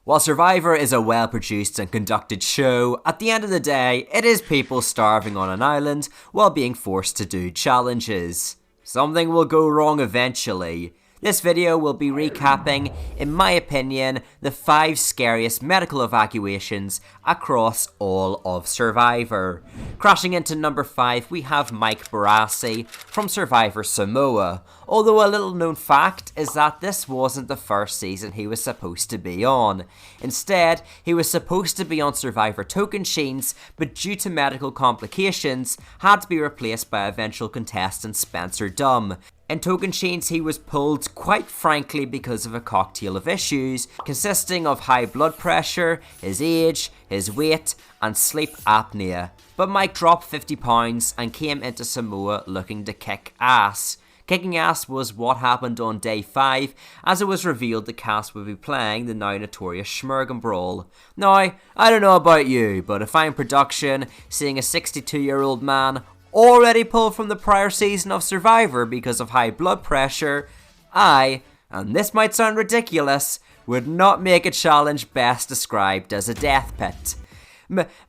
While Survivor is a well-produced and conducted show, at the end of the day, it is people starving on an island while being forced to do challenges. Something will go wrong eventually. This video will be recapping, in my opinion, the 5 scariest medical evacuations across all of Survivor. Crashing into number 5, we have Mike Borassi from Survivor Samoa. Although a little known fact is that this wasn't the first season he was supposed to be on. Instead, he was supposed to be on Survivor Tocantins, but due to medical complications, had to be replaced by eventual contestant Spencer Dumb. In Tocantins, he was pulled, quite frankly, because of a cocktail of issues, consisting of high blood pressure, his age, his weight, and sleep apnea. But Mike dropped 50 pounds and came into Samoa looking to kick ass. Kicking ass was what happened on day 5, as it was revealed the cast would be playing the now notorious Schmergen Brawl. Now, I don't know about you, but if I'm production, seeing a 62-year-old man already pulled from the prior season of Survivor because of high blood pressure, I, and this might sound ridiculous, would not make a challenge best described as a death pit.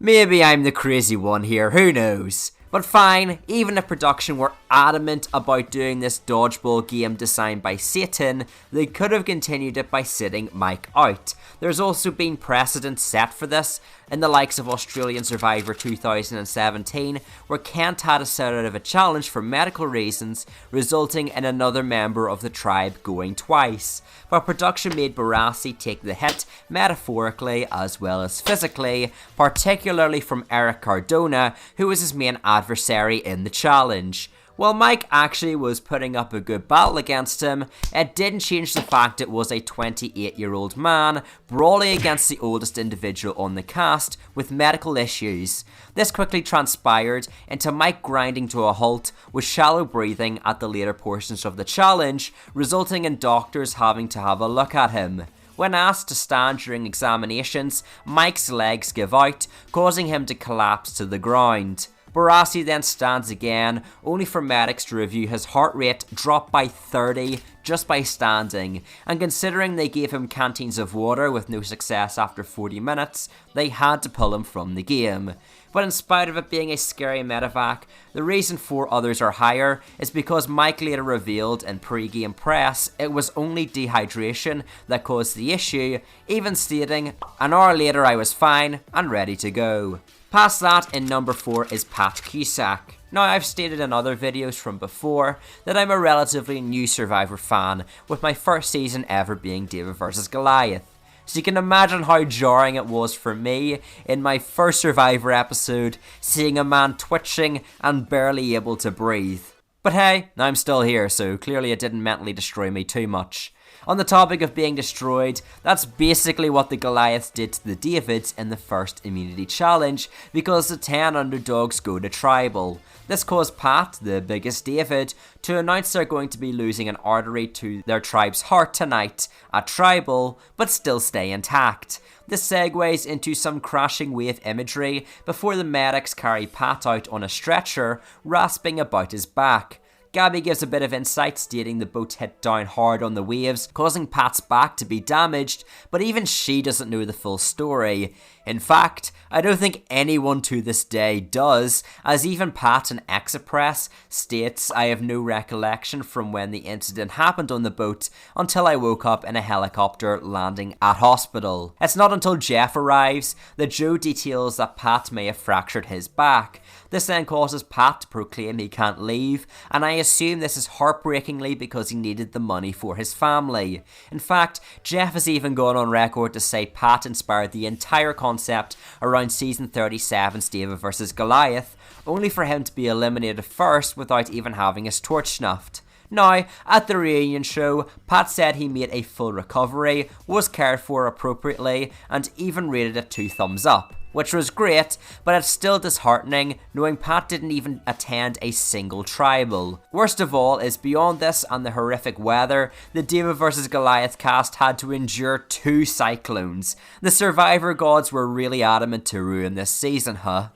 Maybe I'm the crazy one here, who knows? But fine, even if production were adamant about doing this dodgeball game designed by Satan, they could have continued it by sitting Mike out. There's also been precedent set for this in the likes of Australian Survivor 2017, where Kent had to sit out of a challenge for medical reasons, resulting in another member of the tribe going twice. But production made Borassi take the hit metaphorically as well as physically, particularly from Eric Cardona, who was his main adversary in the challenge. While Mike actually was putting up a good battle against him, it didn't change the fact it was a 28-year-old man brawling against the oldest individual on the cast with medical issues. This quickly transpired into Mike grinding to a halt with shallow breathing at the later portions of the challenge, resulting in doctors having to have a look at him. When asked to stand during examinations, Mike's legs give out, causing him to collapse to the ground. Borassi then stands again, only for medics to review his heart rate drop by 30 just by standing, and considering they gave him canteens of water with no success after 40 minutes, they had to pull him from the game. But in spite of it being a scary medevac, the reason 4 others are higher is because Mike later revealed in pre-game press it was only dehydration that caused the issue, even stating, "An hour later I was fine and ready to go." Past that, in number 4 is Pat Cusack. Now, I've stated in other videos from before that I'm a relatively new Survivor fan, with my first season ever being David vs Goliath. So you can imagine how jarring it was for me in my first Survivor episode, seeing a man twitching and barely able to breathe. But hey, I'm still here, so clearly it didn't mentally destroy me too much. On the topic of being destroyed, that's basically what the Goliaths did to the Davids in the first immunity challenge, because the 10 underdogs go to tribal. This caused Pat, the biggest David, to announce they're going to be losing an artery to their tribe's heart tonight at tribal, but still stay intact. This segues into some crashing wave imagery before the medics carry Pat out on a stretcher, rasping about his back. Gabby gives a bit of insight, stating the boat hit down hard on the waves, causing Pat's back to be damaged, but even she doesn't know the full story. In fact, I don't think anyone to this day does, as even Pat in Express states, "I have no recollection from when the incident happened on the boat until I woke up in a helicopter landing at hospital." It's not until Jeff arrives that Joe details that Pat may have fractured his back. This then causes Pat to proclaim he can't leave, and I assume this is heartbreakingly because he needed the money for his family. In fact, Jeff has even gone on record to say Pat inspired the entire concept around season 37's David vs Goliath, only for him to be eliminated first without even having his torch snuffed. Now, at the reunion show, Pat said he made a full recovery, was cared for appropriately, and even rated it 2 thumbs up. Which was great, but it's still disheartening knowing Pat didn't even attend a single tribal. Worst of all is beyond this and the horrific weather, the David vs Goliath cast had to endure 2 cyclones. The Survivor gods were really adamant to ruin this season, huh?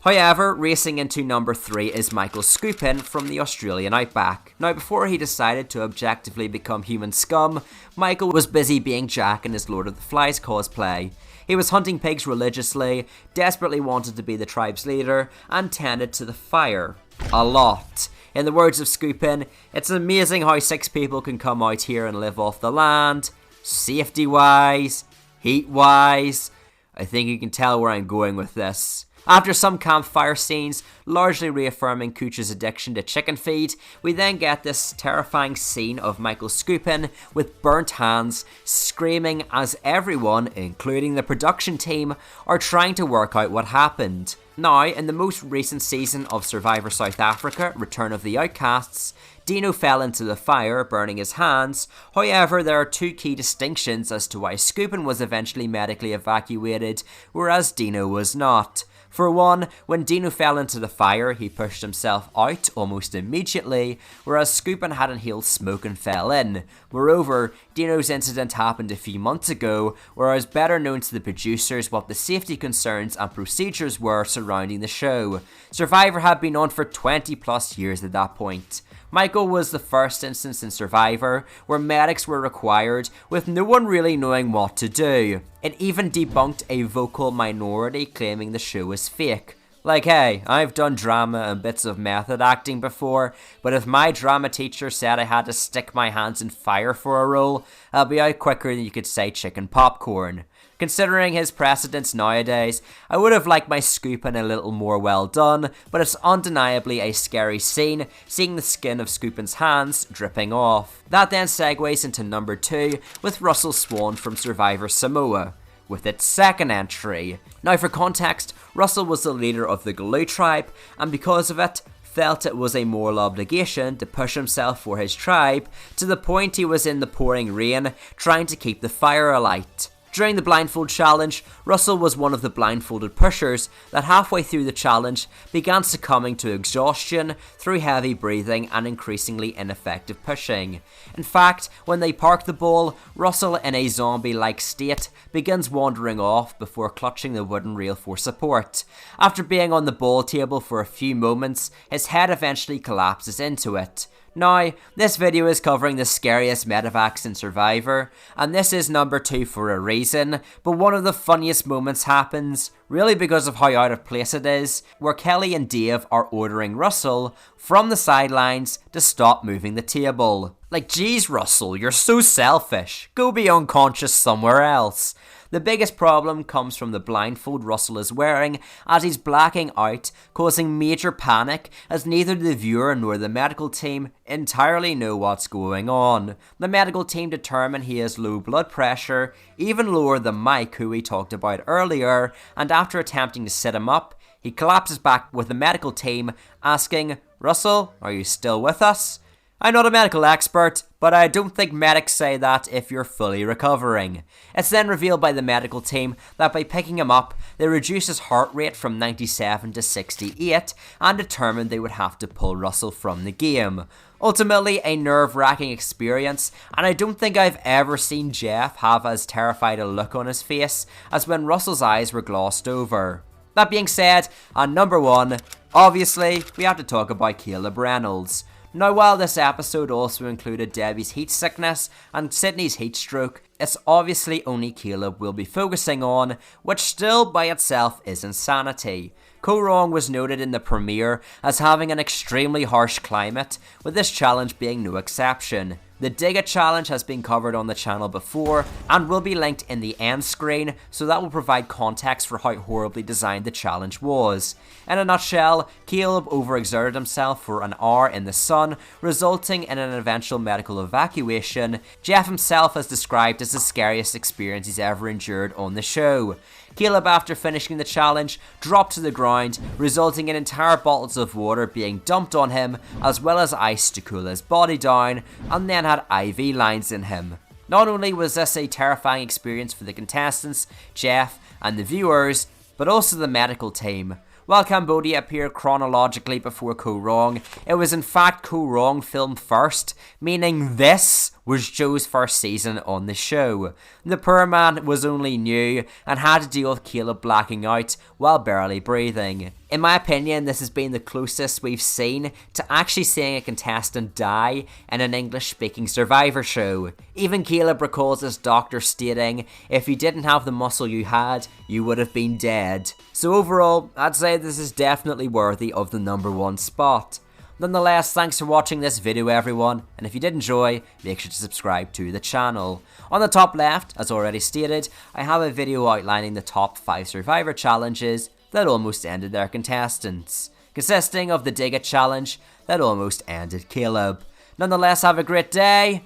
However, racing into number 3 is Michael Skupin from the Australian outback. Now, before he decided to objectively become human scum, Michael was busy being Jack in his Lord of the Flies cosplay. He was hunting pigs religiously, desperately wanted to be the tribe's leader, and tended to the fire. A lot. In the words of Skupin, it's amazing how 6 people can come out here and live off the land. Safety-wise, heat-wise. I think you can tell where I'm going with this. After some campfire scenes, largely reaffirming Cooch's addiction to chicken feed, we then get this terrifying scene of Michael Skupin with burnt hands, screaming as everyone, including the production team, are trying to work out what happened. Now, in the most recent season of Survivor South Africa, Return of the Outcasts, Dino fell into the fire, burning his hands. However, there are 2 key distinctions as to why Skupin was eventually medically evacuated, whereas Dino was not. For one, when Dino fell into the fire, he pushed himself out almost immediately, whereas Skupin had inhaled smoke and fell in. Moreover, Dino's incident happened a few months ago, whereas better known to the producers what the safety concerns and procedures were surrounding the show. Survivor had been on for 20 plus years at that point. Michael was the first instance in Survivor where medics were required, with no one really knowing what to do. It even debunked a vocal minority claiming the show was fake. Like, hey, I've done drama and bits of method acting before, but if my drama teacher said I had to stick my hands in fire for a role, I'll be out quicker than you could say chicken popcorn. Considering his precedents nowadays, I would have liked my Skupin a little more well done, but it's undeniably a scary scene, seeing the skin of Skupin's hands dripping off. That then segues into number 2 with Russel Swan from Survivor Samoa, with its second entry. Now for context, Russell was the leader of the Galoo tribe, and because of it, felt it was a moral obligation to push himself for his tribe, to the point he was in the pouring rain, trying to keep the fire alight. During the blindfold challenge, Russell was one of the blindfolded pushers that halfway through the challenge began succumbing to exhaustion through heavy breathing and increasingly ineffective pushing. In fact, when they park the ball, Russell, in a zombie-like state, begins wandering off before clutching the wooden rail for support. After being on the ball table for a few moments, his head eventually collapses into it. Now, this video is covering the scariest medevacs in Survivor, and this is number 2 for a reason, but one of the funniest moments happens, really because of how out of place it is, where Kelly and Dave are ordering Russell from the sidelines to stop moving the table. Like, geez Russell, you're so selfish, go be unconscious somewhere else. The biggest problem comes from the blindfold Russell is wearing as he's blacking out, causing major panic as neither the viewer nor the medical team entirely know what's going on. The medical team determine he has low blood pressure, even lower than Mike, who we talked about earlier, and after attempting to sit him up, he collapses back with the medical team asking, "Russell, are you still with us?" I'm not a medical expert, but I don't think medics say that if you're fully recovering. It's then revealed by the medical team that by picking him up, they reduced his heart rate from 97 to 68 and determined they would have to pull Russell from the game. Ultimately, a nerve-wracking experience, and I don't think I've ever seen Jeff have as terrified a look on his face as when Russell's eyes were glossed over. That being said, on number 1, obviously, we have to talk about Caleb Reynolds. Now, while this episode also included Debbie's heat sickness and Sydney's heat stroke, it's obviously only Caleb we'll be focusing on, which still by itself is insanity. Koh Rong was noted in the premiere as having an extremely harsh climate, with this challenge being no exception. The Dig It challenge has been covered on the channel before and will be linked in the end screen, so that will provide context for how horribly designed the challenge was. In a nutshell, Caleb overexerted himself for an hour in the sun, resulting in an eventual medical evacuation. Jeff himself has described as the scariest experience he's ever endured on the show. Caleb, after finishing the challenge, dropped to the ground, resulting in entire bottles of water being dumped on him, as well as ice to cool his body down, and then had IV lines in him. Not only was this a terrifying experience for the contestants, Jeff, and the viewers, but also the medical team. While Cambodia appeared chronologically before Koh Rong, it was in fact Koh Rong filmed first, meaning this was Joe's first season on the show. The poor man was only new and had to deal with Caleb blacking out while barely breathing. In my opinion, this has been the closest we've seen to actually seeing a contestant die in an English-speaking Survivor show. Even Caleb recalls his doctor stating, if you didn't have the muscle you had, you would have been dead. So overall, I'd say this is definitely worthy of the #1 spot. Nonetheless, thanks for watching this video everyone, and if you did enjoy, make sure to subscribe to the channel. On the top left, as already stated, I have a video outlining the top 5 Survivor challenges that almost ended their contestants, consisting of the Dig It challenge that almost ended Caleb. Nonetheless, have a great day,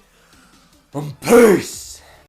and peace!